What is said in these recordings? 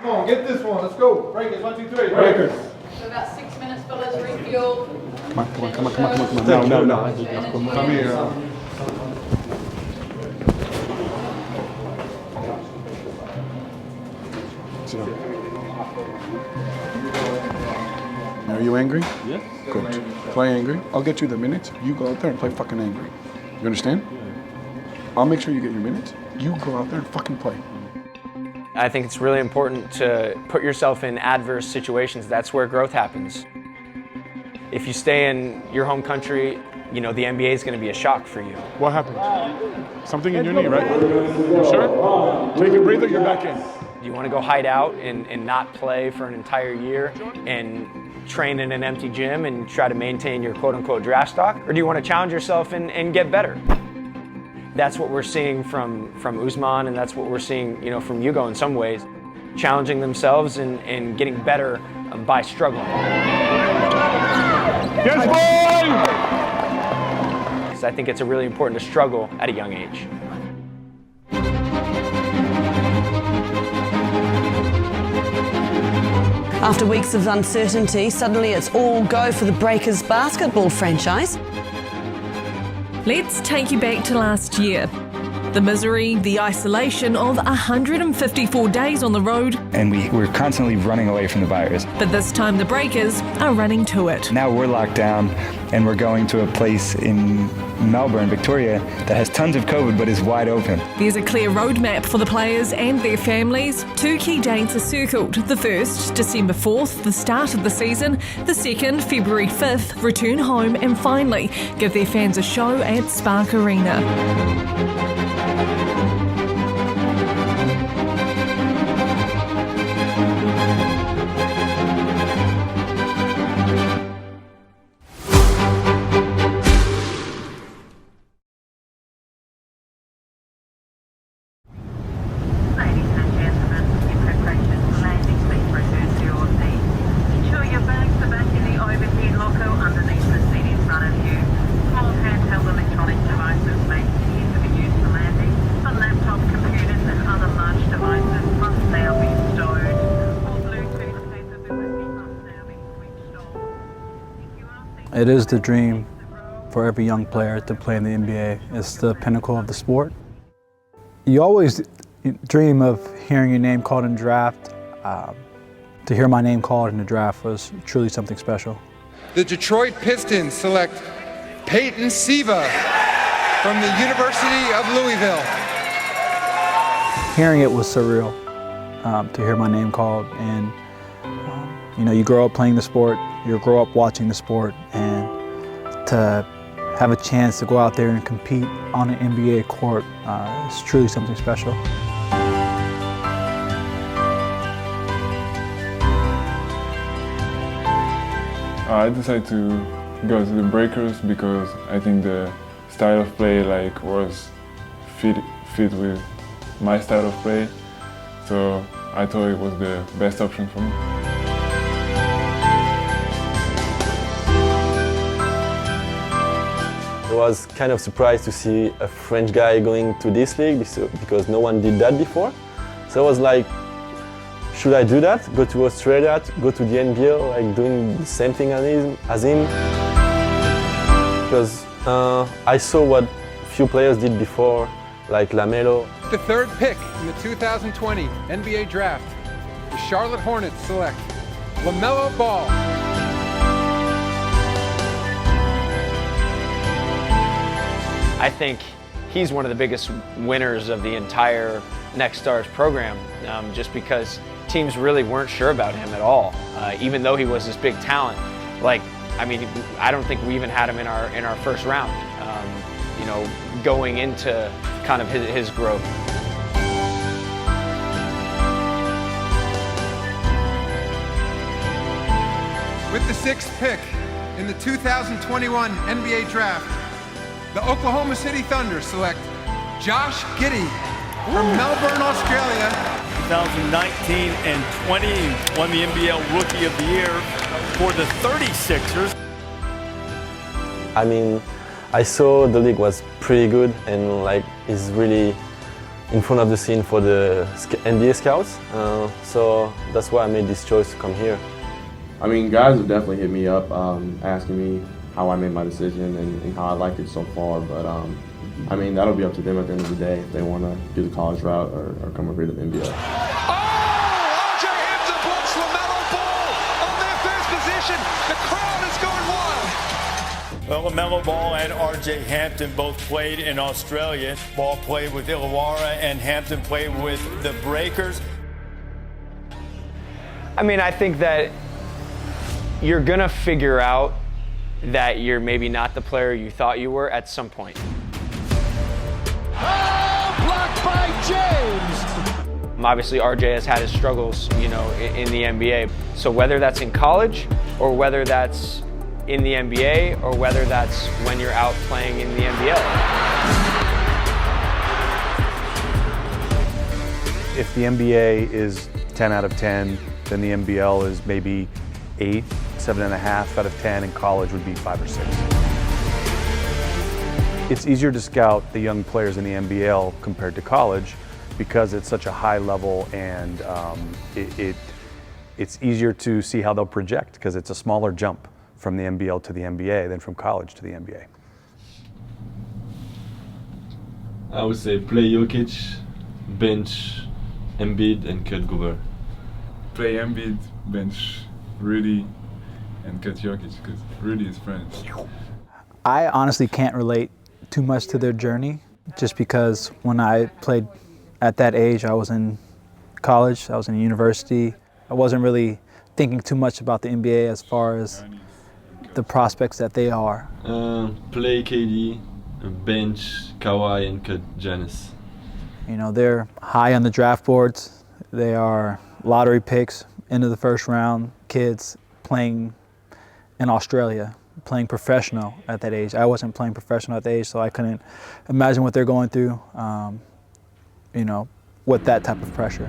Come on, get this one. Let's go. Breakers. 1, 2, 3. Breakers. So about 6 minutes, fellas. Refuel. Come on. No. Come here. Are you angry? Yes. Good. Play angry. I'll get you the minutes. You go out there and play fucking angry. You understand? I'll make sure you get your minutes. You go out there and fucking play. I think it's really important to put yourself in adverse situations. That's where growth happens. If you stay in your home country, you know, the NBA is going to be a shock for you. What happened? Something in your knee, right? You sure? Take a breather, you're back in. Do you want to go hide out and not play for an entire year and train in an empty gym and try to maintain your quote-unquote draft stock? Or do you want to challenge yourself and get better? That's what we're seeing from Ousmane, and that's what we're seeing, you know, from Hugo in some ways, challenging themselves and getting better by struggling. Yes, boy! So I think it's really important to struggle at a young age. After weeks of uncertainty, suddenly it's all go for the Breakers basketball franchise. Let's take you back to last year. The misery, the isolation of 154 days on the road. And we're constantly running away from the virus. But this time the Breakers are running to it. Now we're locked down and we're going to a place in Melbourne, Victoria, that has tons of COVID but is wide open. There's a clear roadmap for the players and their families. 2 key dates are circled. The first, December 4th, the start of the season. The second, February 5th, return home. And finally, give their fans a show at Spark Arena. It is the dream for every young player to play in the NBA. It's the pinnacle of the sport. You always dream of hearing your name called in the draft. To hear my name called in the draft was truly something special. The Detroit Pistons select Peyton Siva from the University of Louisville. Hearing it was surreal, to hear my name called. And you know, you grow up playing the sport, you grow up watching the sport, and to have a chance to go out there and compete on an NBA court is truly something special. I decided to go to the Breakers because I think the style of play was fit with my style of play, so I thought it was the best option for me. I was kind of surprised to see a French guy going to this league because no one did that before. So I was like, should I do that? Go to Australia, go to the NBL, like doing the same thing as him? Because I saw what few players did before, like LaMelo. The third pick in the 2020 NBA Draft, the Charlotte Hornets select LaMelo Ball. I think he's one of the biggest winners of the entire Next Stars program, just because teams really weren't sure about him at all, even though he was this big talent. I don't think we even had him in our first round, you know, going into kind of his growth. With the 6th pick in the 2021 NBA Draft, the Oklahoma City Thunder select Josh Giddey from Melbourne, Australia. 2019 and 20, won the NBL Rookie of the Year for the 36ers. I mean, I saw the league was pretty good and is really in front of the scene for the NBA scouts. So that's why I made this choice to come here. I mean, guys have definitely hit me up asking me how I made my decision and how I liked it so far, but I mean, that'll be up to them at the end of the day if they want to do the college route or come over here to the NBL. RJ Hampton blocks LaMelo Ball on their first possession. The crowd is going wild. Well, LaMelo Ball and RJ Hampton both played in Australia. Ball played with Illawarra and Hampton played with the Breakers. I mean, I think that you're gonna figure out that you're maybe not the player you thought you were at some point. Oh, blocked by James. Obviously, RJ has had his struggles, you know, in the NBA. So whether that's in college or whether that's in the NBA or whether that's when you're out playing in the NBL. If the NBA is 10 out of 10, then the NBL is maybe 8, 7.5 out of 10, and college would be 5 or 6. It's easier to scout the young players in the NBL compared to college because it's such a high level, and it's easier to see how they'll project because it's a smaller jump from the NBL to the NBA than from college to the NBA. I would say play Jokic, bench Embiid, and cut Gobert. Play Embiid, bench Rudy, and cut Jokic because Rudy is friends. I honestly can't relate too much to their journey just because when I played at that age, I was in college, I was in university. I wasn't really thinking too much about the NBA as far as the prospects that they are. Play KD, bench Kawhi, and cut Giannis. You know, they're high on the draft boards. They are lottery picks into the first round, kids playing in Australia, playing professional at that age. I wasn't playing professional at that age, so I couldn't imagine what they're going through, you know, with that type of pressure.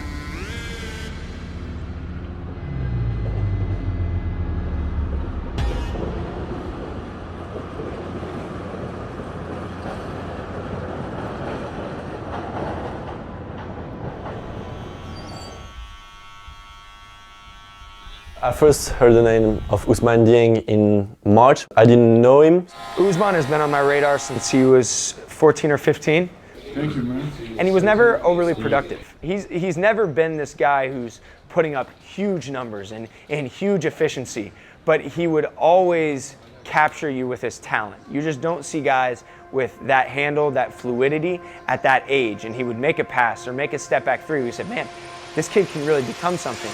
I first heard the name of Ousmane Dieng in March. I didn't know him. Ousmane has been on my radar since he was 14 or 15. Thank you, man. And he was never overly productive. He's never been this guy who's putting up huge numbers and huge efficiency, but he would always capture you with his talent. You just don't see guys with that handle, that fluidity at that age. And he would make a pass or make a step back three. We said, man, this kid can really become something.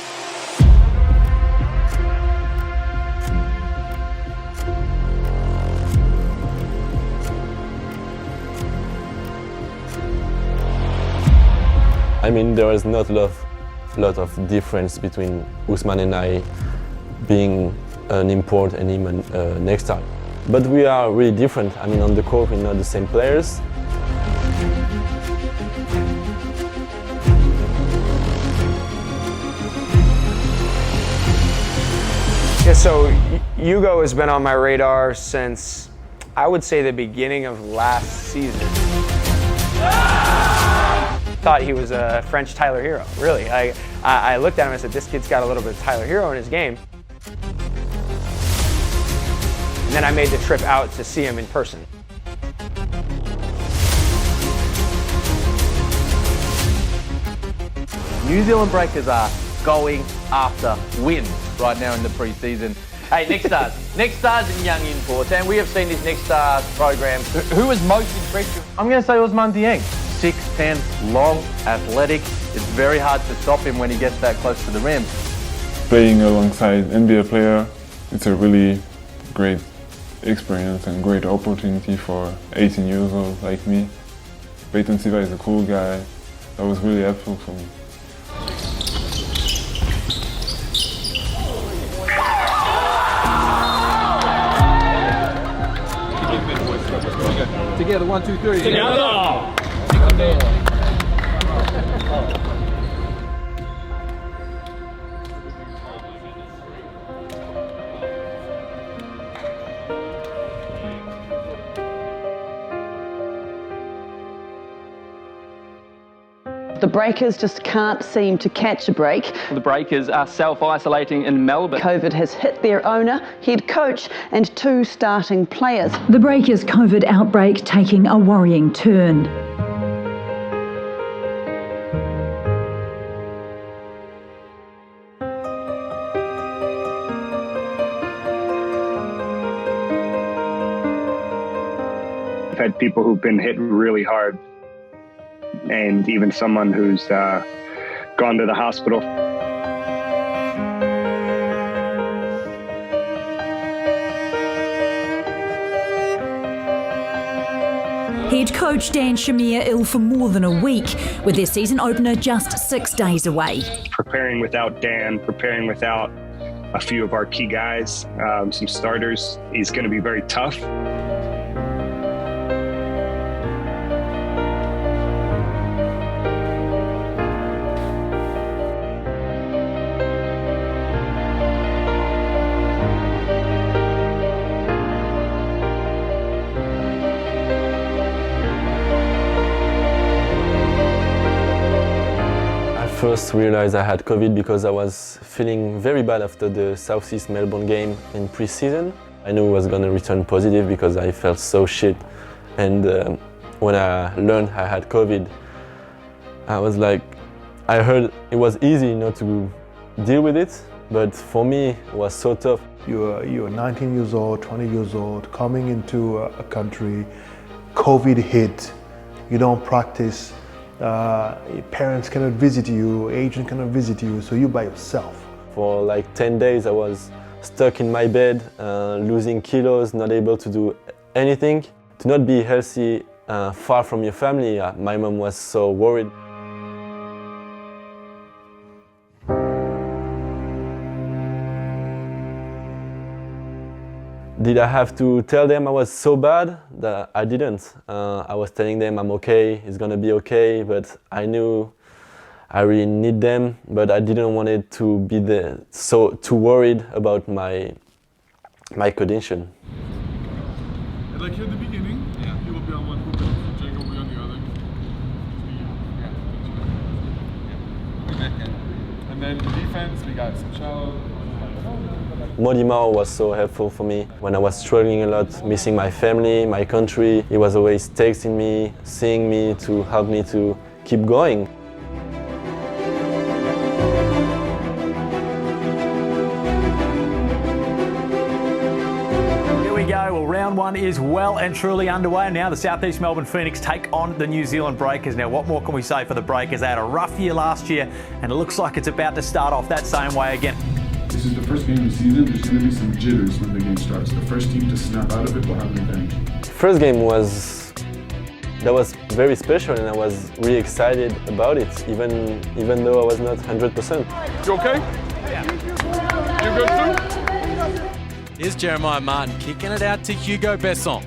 I mean, there is not a lot of difference between Ousmane and I being an import and him an next star. But we are really different. I mean, on the court, we're not the same players. Yeah, so Hugo has been on my radar since, I would say, the beginning of last season. Thought he was a French Tyler Hero, really. I looked at him and said, this kid's got a little bit of Tyler Hero in his game. And then I made the trip out to see him in person. New Zealand Breakers are going after wins right now in the pre-season. Hey, Next Stars. Next Stars and young imports, and we have seen this Next Stars program. Who was most impressive? I'm going to say Ousmane Dieng. 6'10", long, athletic. It's very hard to stop him when he gets that close to the rim. Playing alongside NBA player, it's a really great experience and great opportunity for 18 years old like me. Peyton Siva is a cool guy. That was really helpful for me. Together, 1, 2, 3. Together! The Breakers just can't seem to catch a break. The Breakers are self-isolating in Melbourne. COVID has hit their owner, head coach and 2 starting players. The Breakers' COVID outbreak taking a worrying turn. I've had people who've been hit really hard, and even someone who's gone to the hospital. Head coach Dan Shamir ill for more than a week, with their season opener just 6 days away. Preparing without Dan, preparing without a few of our key guys, some starters, is going to be very tough. First realized I had COVID because I was feeling very bad after the South East Melbourne game in pre-season. I knew I was going to return positive because I felt so shit. And when I learned I had COVID, I was like, I heard it was easy not to deal with it, but for me it was so tough. You're 19 years old, 20 years old, coming into a country, COVID hit, you don't practice. Your parents cannot visit you, agent cannot visit you, so you're by yourself. For like 10 days I was stuck in my bed, losing kilos, not able to do anything. To not be healthy far from your family, my mom was so worried. Did I have to tell them I was so bad? That I didn't. I was telling them I'm okay, it's gonna be okay, but I knew I really need them, but I didn't want it to be so too worried about my condition. Like here at the beginning, he will be on one hoop and Dieng will be on the other. And then defense, we got some shallow. Modimao was so helpful for me when I was struggling a lot, missing my family, my country. He was always texting me, seeing me to help me to keep going. Here we go. Well, round one is well and truly underway. Now the South East Melbourne Phoenix take on the New Zealand Breakers. Now, what more can we say for the Breakers? They had a rough year last year, and it looks like it's about to start off that same way again. This is the first game of the season. There's going to be some jitters when the game starts. The first team to snap out of it will have an advantage. First game was very special, and I was really excited about it, even though I was not 100%. You okay? Yeah. You good too? Here's Jeremiah Martin kicking it out to Hugo Besson,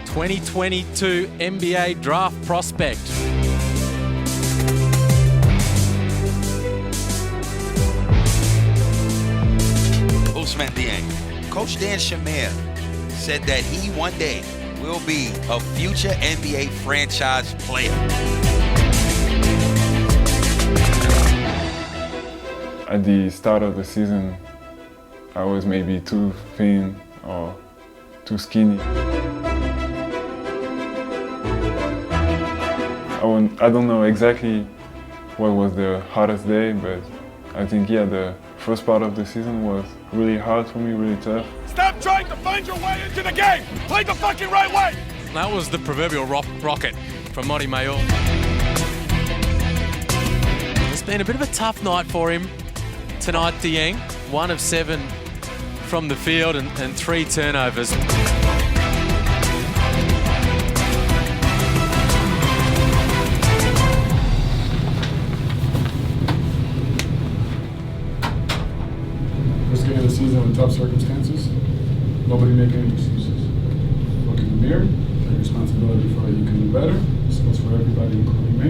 2022 NBA draft prospect. Ousmane Dieng. Coach Dan Shamir said that he one day will be a future NBA franchise player. At the start of the season, I was maybe too thin or too skinny. I don't know exactly what was the hardest day, but I think, yeah, the first part of the season was really hard for me, really tough. Stop trying to find your way into the game! Play the fucking right way! That was the proverbial rocket from Modi Mayor. It's been a bit of a tough night for him tonight, Dieng. 1 of 7 from the field and 3 turnovers. First game of the season with tough circumstances. Nobody making any excuses. Look in the mirror, take responsibility for it. You can do better. This goes for everybody, including me.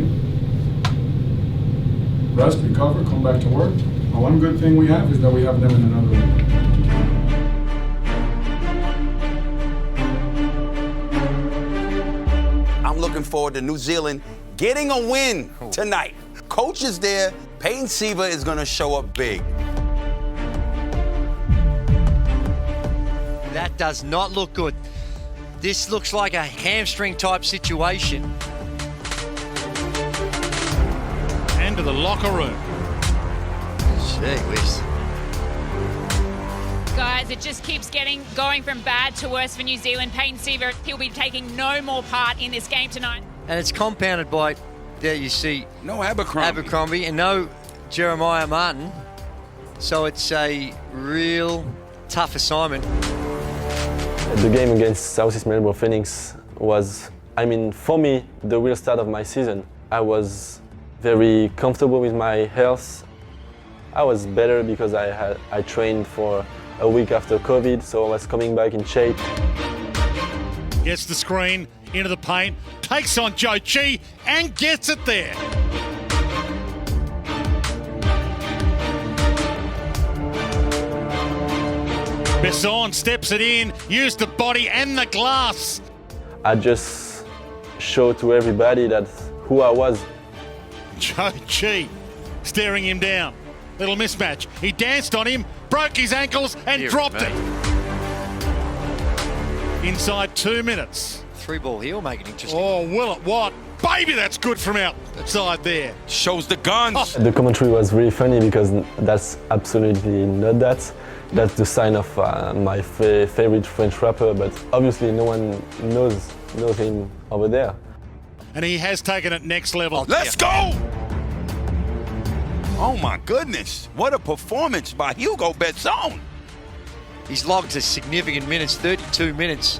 Rest, recover, come back to work. Well, one good thing we have is that we have them in another room. I'm looking forward to New Zealand getting a win tonight. coach is there, Peyton Siva is going to show up big. That does not look good. This looks like a hamstring type situation. And to the locker room. Gee whiz. Guys, it just keeps going from bad to worse for New Zealand. Peyton Siva, he'll be taking no more part in this game tonight. And it's compounded by, there you see, no Abercrombie and no Jeremiah Martin. So it's a real tough assignment. The game against Southeast Melbourne Phoenix was, for me, the real start of my season. I was very comfortable with my health. I was better because I trained for a week after COVID, so I was coming back in shape. Gets the screen, into the paint, takes on Joe Chi and gets it there. Besson steps it in, used the body and the glass. I just showed to everybody that who I was. Joe Chi staring him down. Little mismatch. He danced on him, broke his ankles and dropped it. Inside 2 minutes. 3-ball heel, make it interesting. Oh, will it what? Baby, that's good from outside there. Shows the guns. The commentary was really funny because that's absolutely not that. That's the sign of my favorite French rapper, but obviously no one knows him over there. And he has taken it next level. Let's go! Oh my goodness, what a performance by Hugo Besson. He's logged a significant minutes, 32 minutes,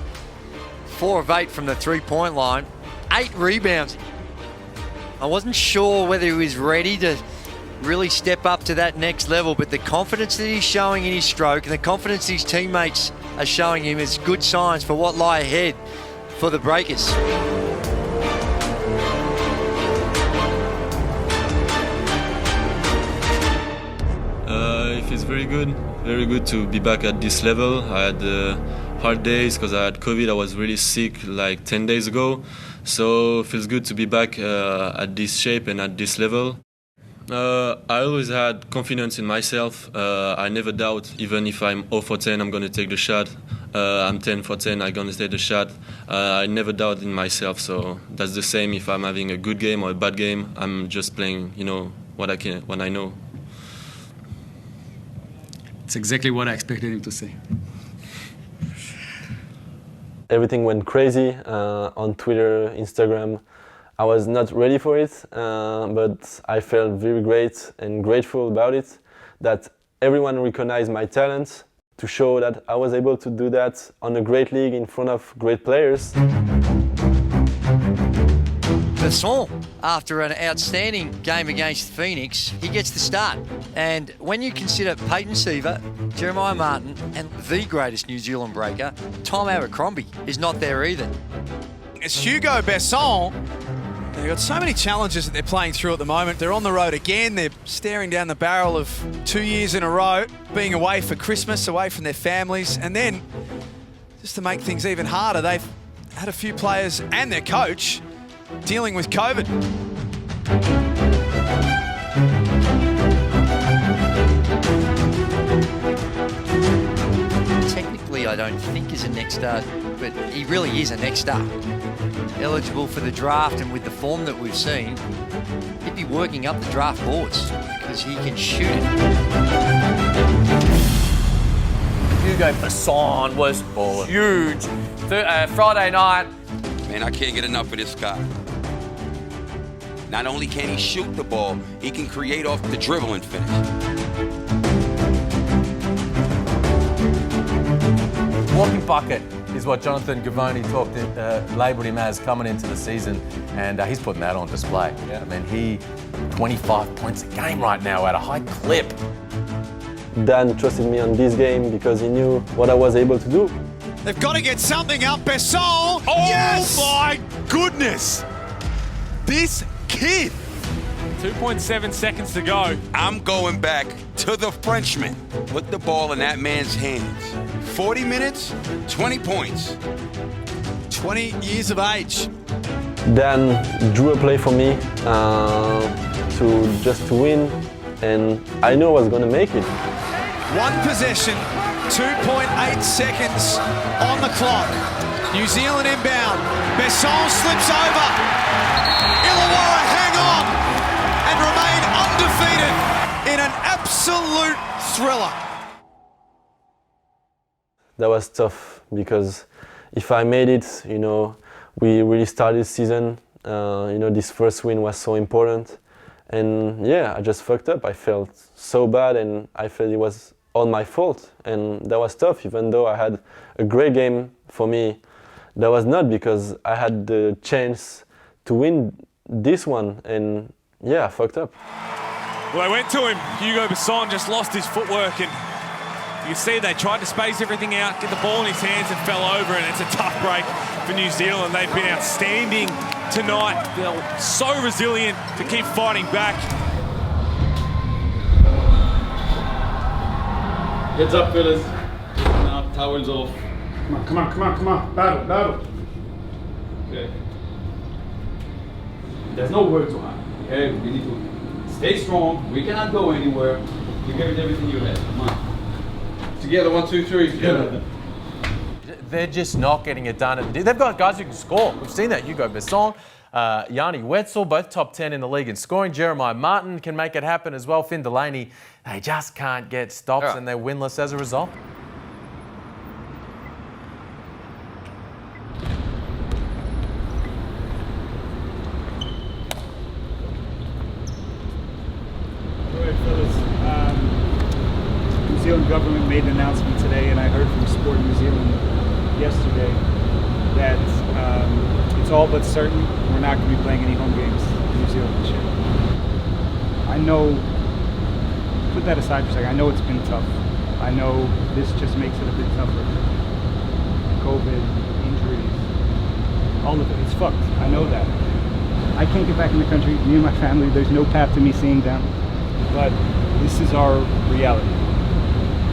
4 of 8 from the 3-point line, 8 rebounds. I wasn't sure whether he was ready to really step up to that next level, but the confidence that he's showing in his stroke and the confidence his teammates are showing him is good signs for what lie ahead for the Breakers. It feels very good to be back at this level. I had hard days because I had COVID. I was really sick like 10 days ago. So it feels good to be back at this shape and at this level. I always had confidence in myself. I never doubt, even if I'm 0 for 10, I'm going to take the shot. I'm 10 for 10, I'm going to take the shot. I never doubt in myself, so that's the same if I'm having a good game or a bad game. I'm just playing, what I know. It's exactly what I expected him to say. Everything went crazy on Twitter, Instagram. I was not ready for it, but I felt very great and grateful about it, that everyone recognized my talent, to show that I was able to do that on a great league in front of great players. Besson, after an outstanding game against Phoenix, he gets the start. And when you consider Peyton Siva, Jeremiah Martin, and the greatest New Zealand breaker, Tom Abercrombie, is not there either. It's Hugo Besson. They've got so many challenges that they're playing through at the moment. They're on the road again. They're staring down the barrel of 2 years in a row, being away for Christmas, away from their families. And then, just to make things even harder, they've had a few players and their coach dealing with COVID. Technically, I don't think he's a next star, but he really is a next star. Eligible for the draft, and with the form that we've seen, he'd be working up the draft boards because he can shoot it. Hugo Besson was huge. Friday night. Man, I can't get enough of this guy. Not only can he shoot the ball, he can create off the dribble and finish. Walking bucket is what Jonathan Gavoni labelled him as coming into the season, and he's putting that on display. Yeah. I mean, he 25 points a game right now at a high clip. Dan trusted me on this game because he knew what I was able to do. They've got to get something up. Besson! Oh yes! My goodness! This kid! 2.7 seconds to go. I'm going back to the Frenchman. Put the ball in that man's hands. 40 minutes, 20 points. 20 years of age. Dan drew a play for me. just to win, and I knew I was going to make it. One possession, 2.8 seconds on the clock. New Zealand inbound. Besson slips over. Illawarra hang on and remain undefeated in an absolute thriller. That was tough because if I made it, you know, we really started the season. You know, this first win was so important. And yeah, I just fucked up. I felt so bad and I felt it was all my fault. And that was tough, even though I had a great game for me. That was not because I had the chance to win this one. And yeah, I fucked up. Well, they went to him. Hugo Besson just lost his footwork, and you can see they tried to space everything out, get the ball in his hands and fell over, and it's a tough break for New Zealand. They've been outstanding tonight. They're so resilient to keep fighting back. Heads up, fellas. Now, towels off. Come on, come on, come on, come on. Battle, battle. Okay. There's no word to hide. Okay, we need to stay strong. We cannot go anywhere. You give it everything you have. Come on. Together, 1, 2, 3. Together. They're just not getting it done. They've got guys who can score. We've seen that. Hugo Besson, Yanni Wetzel, both top 10 in the league in scoring. Jeremiah Martin can make it happen as well. Finn Delaney, they just can't get stops and they're winless as a result. New Zealand government made an announcement today, and I heard from Sport New Zealand yesterday that it's all but certain we're not going to be playing any home games in New Zealand this year. I know, put that aside for a second, I know it's been tough. I know this just makes it a bit tougher. COVID, injuries, all of it, it's fucked. I know that. I can't get back in the country, me and my family, there's no path to me seeing them. But this is our reality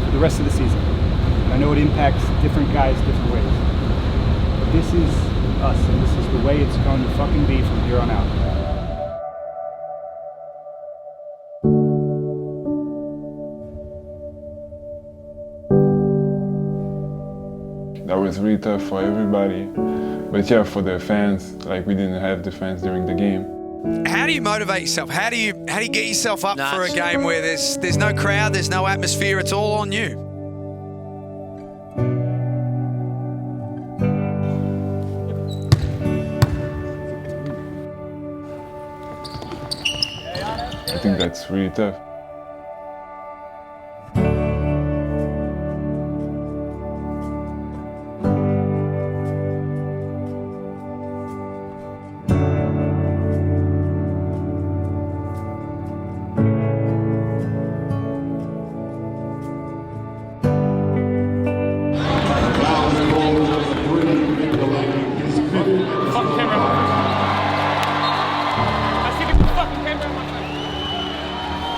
for the rest of the season. And I know it impacts different guys different ways. But this is us, and this is the way it's going to fucking be from here on out. That was really tough for everybody. But yeah, for the fans, like we didn't have the fans during the game. How do you motivate yourself? How do you get yourself up for a game where there's no crowd, there's no atmosphere, it's all on you? I think that's really tough.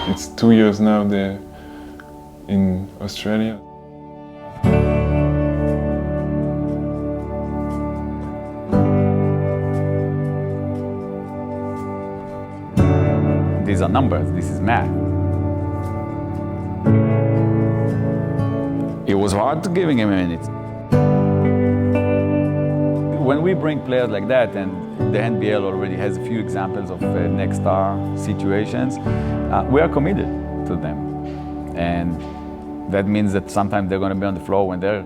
It's 2 years now they're in Australia. These are numbers, this is math. It was hard to giving him a minute. When we bring players like that, and the NBL already has a few examples of next star situations, we are committed to them. And that means that sometimes they're going to be on the floor when they're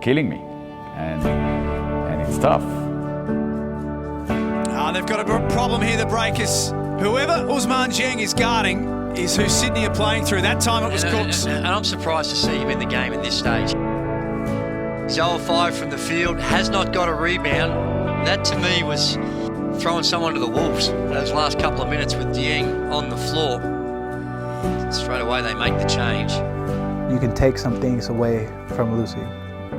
killing me. And it's tough. They've got a problem here, the Breakers. Whoever Ousmane Dieng is guarding is who Sydney are playing through. That time it was Cooks. And I'm surprised to see him in the game at this stage. 0-5 from the field, has not got a rebound. That to me was throwing someone to the wolves. Those last couple of minutes with Dieng on the floor. Straight away they make the change. You can take some things away from Lucy.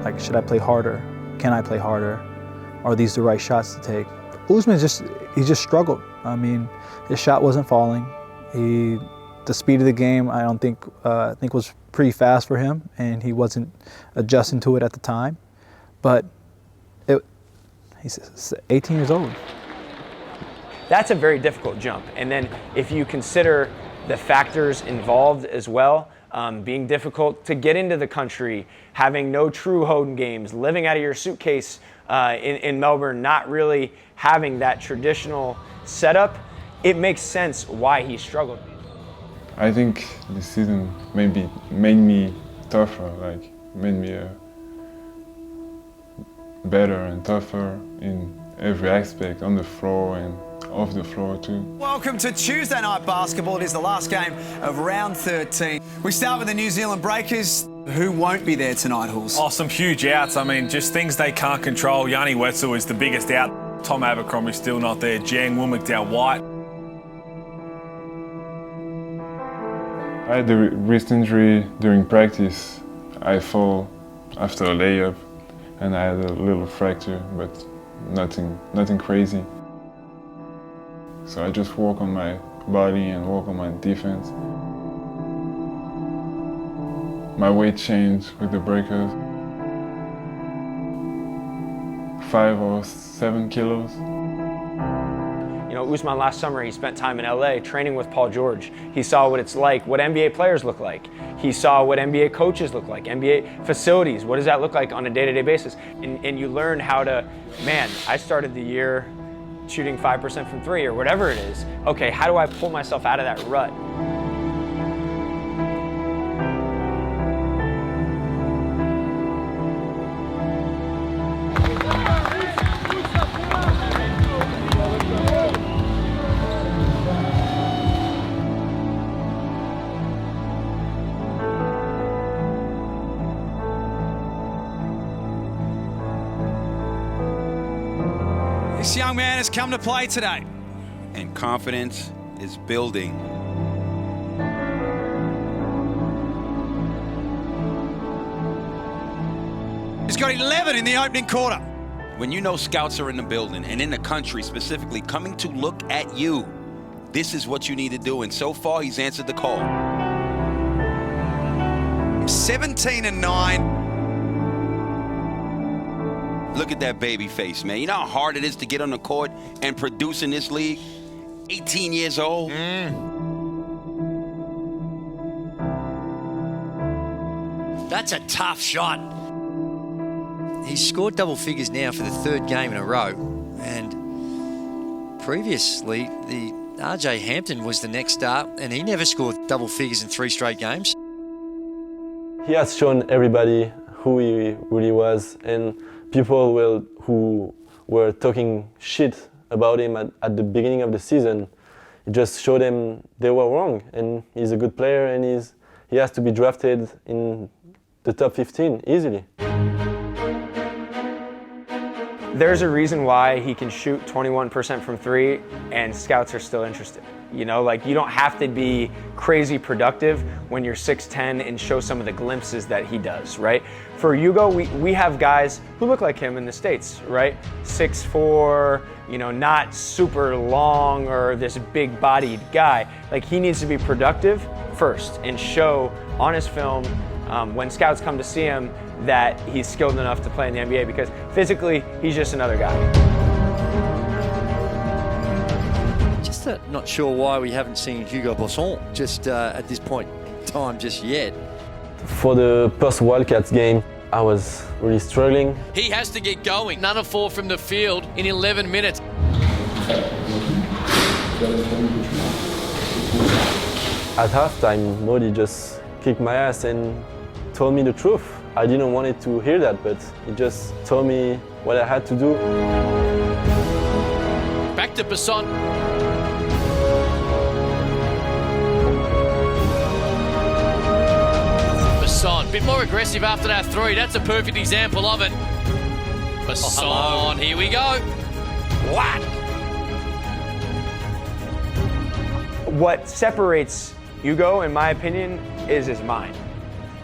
Like, should I play harder? Can I play harder? Are these the right shots to take? Ousmane he just struggled. I mean, his shot wasn't falling. The speed of the game, I think was pretty fast for him, and he wasn't adjusting to it at the time. But he's 18 years old. That's a very difficult jump. And then if you consider the factors involved as well, being difficult to get into the country, having no true home games, living out of your suitcase in Melbourne, not really having that traditional setup, it makes sense why he struggled. I think this season maybe made me tougher, like made me better and tougher in every aspect, on the floor and off the floor too. Welcome to Tuesday night basketball. It is the last game of round 13. We start with the New Zealand Breakers. Who won't be there tonight, Hulls? Oh, some huge outs. I mean, just things they can't control. Yanni Wetzel is the biggest out. Tom Abercrombie's still not there. Dieng, Will McDowell-White. I had the wrist injury during practice. I fell after a layup and I had a little fracture, but nothing crazy. So I just work on my body and work on my defense. My weight changed with the Breakers. 5 or 7 kilos. You know, Ousmane last summer, he spent time in LA training with Paul George. He saw what it's like, what NBA players look like. He saw what NBA coaches look like, NBA facilities. What does that look like on a day-to-day basis? And you learn how to, man, I started the year shooting 5% from 3 or whatever it is. Okay, how do I pull myself out of that rut? This young man has come to play today. And confidence is building. He's got 11 in the opening quarter. When you know scouts are in the building and in the country specifically coming to look at you, this is what you need to do. And so far, he's answered the call. 17 and 9. Look at that baby face, man. You know how hard it is to get on the court and produce in this league? 18 years old. That's a tough shot. He's scored double figures now for the 3rd game in a row. And previously, the RJ Hampton was the next start, and he never scored double figures in 3 straight games. He has shown everybody who he really was, and people who were talking shit about him at the beginning of the season, it just showed them they were wrong, and he's a good player, and he has to be drafted in the top 15 easily. There's a reason why he can shoot 21% from 3 and scouts are still interested. You know, like, you don't have to be crazy productive when you're 6'10" and show some of the glimpses that he does, right? For Hugo, we have guys who look like him in the States, right? 6'4", you know, not super long or this big-bodied guy. Like, he needs to be productive first and show on his film when scouts come to see him that he's skilled enough to play in the NBA, because physically, he's just another guy. Just not sure why we haven't seen Hugo Besson just at this point in time just yet. For the first Wildcats game, I was really struggling. He has to get going. None of 4 from the field in 11 minutes. At halftime, Modi just kicked my ass and told me the truth. I didn't want to hear that, but he just told me what I had to do. Back to Besson. Besson, a bit more aggressive after that 3. That's a perfect example of it. Besson, here we go. What? What separates Hugo, in my opinion, is his mind.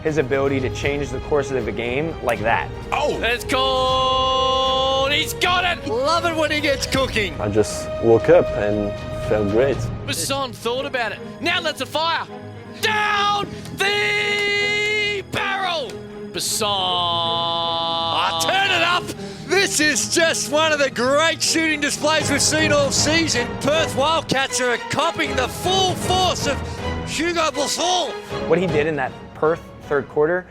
His ability to change the course of the game like that. Oh! It's called! He's got it! Love it when he gets cooking. I just woke up and felt great. Besson thought about it. Now let's a fire. Down the barrel! Besson! Turn it up! This This is just one of the great shooting displays we've seen all season. Perth Wildcats are copying the full force of Hugo Besson. What he did in that Perth third quarter,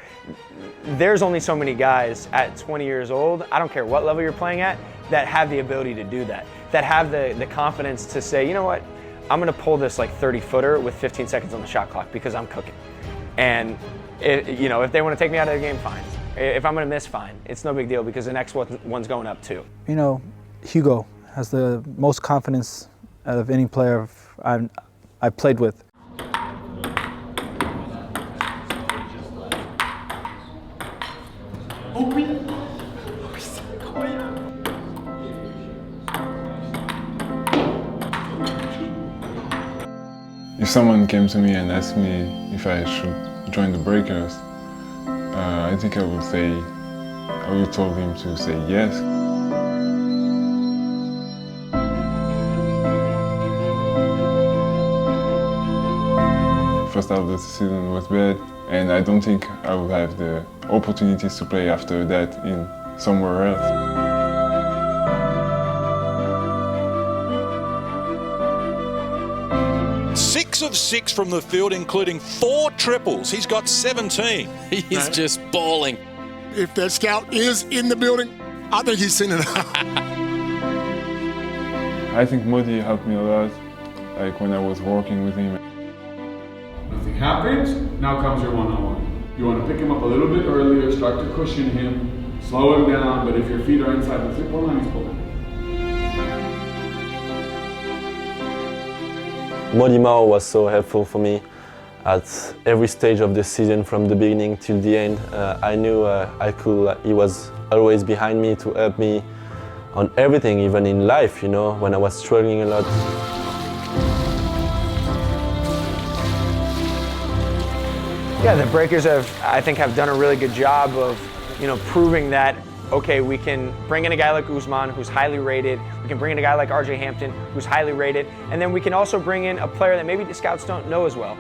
there's only so many guys at 20 years old, I don't care what level you're playing at, that have the ability to do that, that have the confidence to say, you know what, I'm gonna pull this like 30-footer with 15 seconds on the shot clock because I'm cooking. And if they want to take me out of the game, fine. If I'm gonna miss, fine. It's no big deal because the next one's going up too. You know, Hugo has the most confidence out of any player I've played with. If someone came to me and asked me if I should join the Breakers, I think I would told him to say yes. First half of the season was bad, and I don't think I will have the opportunities to play after that in somewhere else. 6 of 6 from the field, including 4 triples. He's got 17. He's just balling. If that scout is in the building, I think he's seen it. I think Modi helped me a lot, like when I was working with him. Nothing happens, now comes your one-on-one. You want to pick him up a little bit earlier, start to cushion him, slow him down, but if your feet are inside the 3-point line, he's pulling. Modi Mao was so helpful for me at every stage of the season, from the beginning till the end. I knew he was always behind me to help me on everything, even in life, when I was struggling a lot. Yeah, the Breakers I think have done a really good job of, proving that, okay, we can bring in a guy like Ousmane, who's highly rated. We can bring in a guy like RJ Hampton, who's highly rated. And then we can also bring in a player that maybe the scouts don't know as well.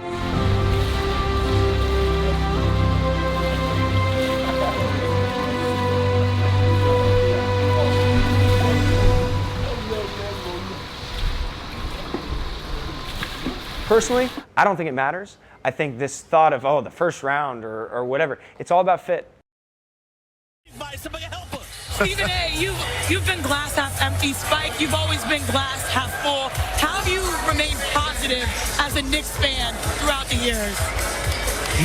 Personally, I don't think it matters. I think this thought of, the first round or whatever, it's all about fit. Stephen A., you've been glass half empty. Spike, you've always been glass half full. How have you remained positive as a Knicks fan throughout the years?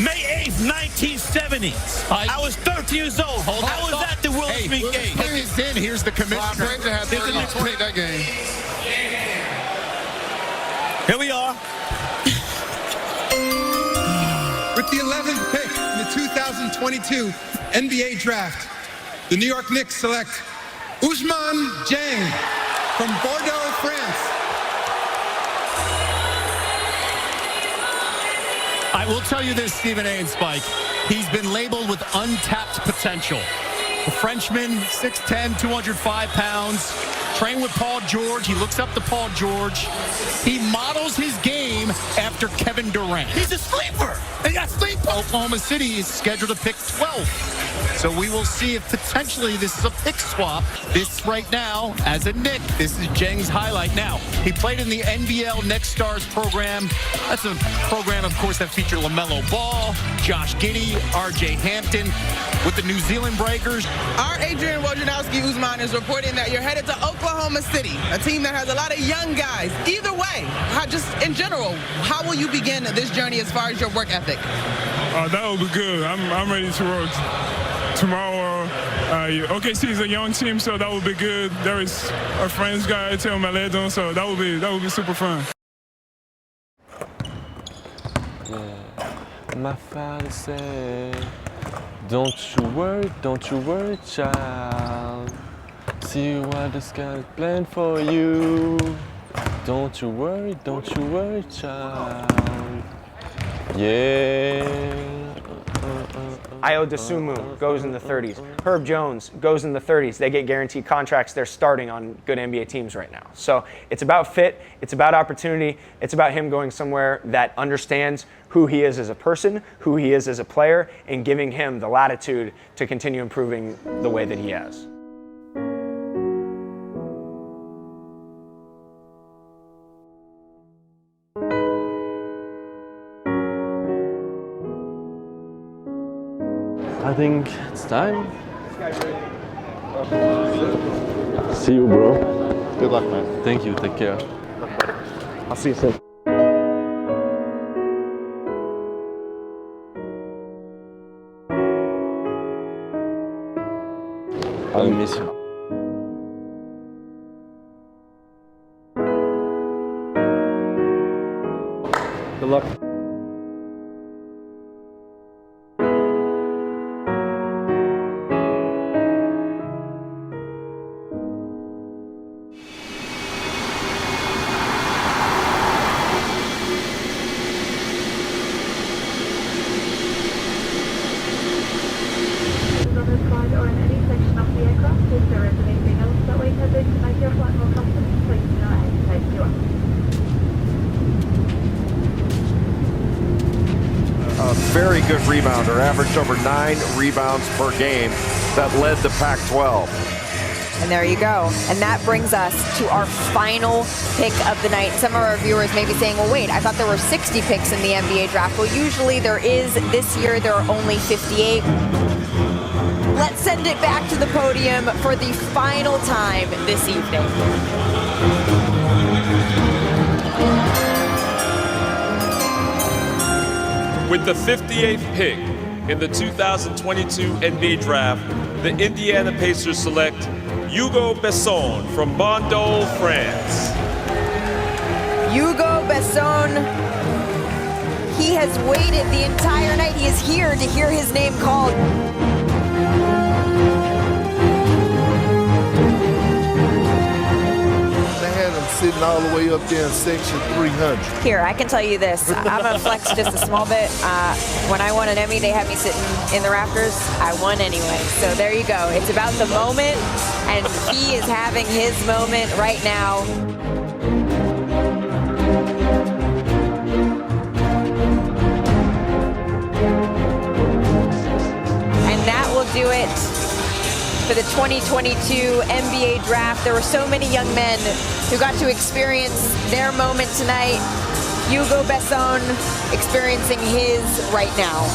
May 8th, 1970. I was 13 years old. I was at the Will Smith game. Then here's the commissioner. Here's the Play that game. Here we are. With the 11th pick in the 2022 NBA Draft, the New York Knicks select Ousmane Dieng from Bordeaux, France. I will tell you this, Stephen A. and Spike. He's been labeled with untapped potential. A Frenchman, 6'10", 205 pounds, trained with Paul George. He looks up to Paul George. He models his game after Kevin Durant. He's a sleeper. They got sleeper. Oklahoma City is scheduled to pick 12th. So we will see if potentially this is a pick swap. This right now, as a Knick, this is Dieng's highlight. Now, he played in the NBL Next Stars program. That's a program, of course, that featured LaMelo Ball, Josh Giddey, RJ Hampton. With the New Zealand Breakers. Our Adrian Wojnarowski Ousmane is reporting that you're headed to Oklahoma City, a team that has a lot of young guys. Either way, just in general, how will you begin this journey as far as your work ethic? That will be good. I'm ready to work tomorrow. OKC is a young team, so that will be good. There is a French guy, Théo Malédon, so that will be super fun. My father said, don't you worry, child. See what the sky planned for you. Don't you worry, child. Yeah. Ayo Dosunmu goes in the 30s. Herb Jones goes in the 30s. They get guaranteed contracts. They're starting on good NBA teams right now. So it's about fit. It's about opportunity. It's about him going somewhere that understands who he is as a person, who he is as a player, and giving him the latitude to continue improving the way that he has. I think it's time. See you, bro. Good luck, man. Thank you. Take care. I'll see you soon. I'll miss you. Good luck. A very good rebounder, averaged over 9 rebounds per game. That led the Pac-12. And there you go. And that brings us to our final pick of the night. Some of our viewers may be saying, well, wait, I thought there were 60 picks in the NBA draft. Well, usually there is. This year, there are only 58. Let's send it back to the podium for the final time this evening. With the 58th pick in the 2022 NBA Draft, the Indiana Pacers select Hugo Besson from Bordeaux, France. Hugo Besson, he has waited the entire night. He is here to hear his name called. Sitting all the way up there in section 300. Here, I can tell you this. I'm going to flex just a small bit. When I won an Emmy, they had me sitting in the rafters. I won anyway. So there you go. It's about the moment, and he is having his moment right now. And that will do it for the 2022 NBA Draft. There were so many young men who got to experience their moment tonight. Hugo Besson experiencing his right now.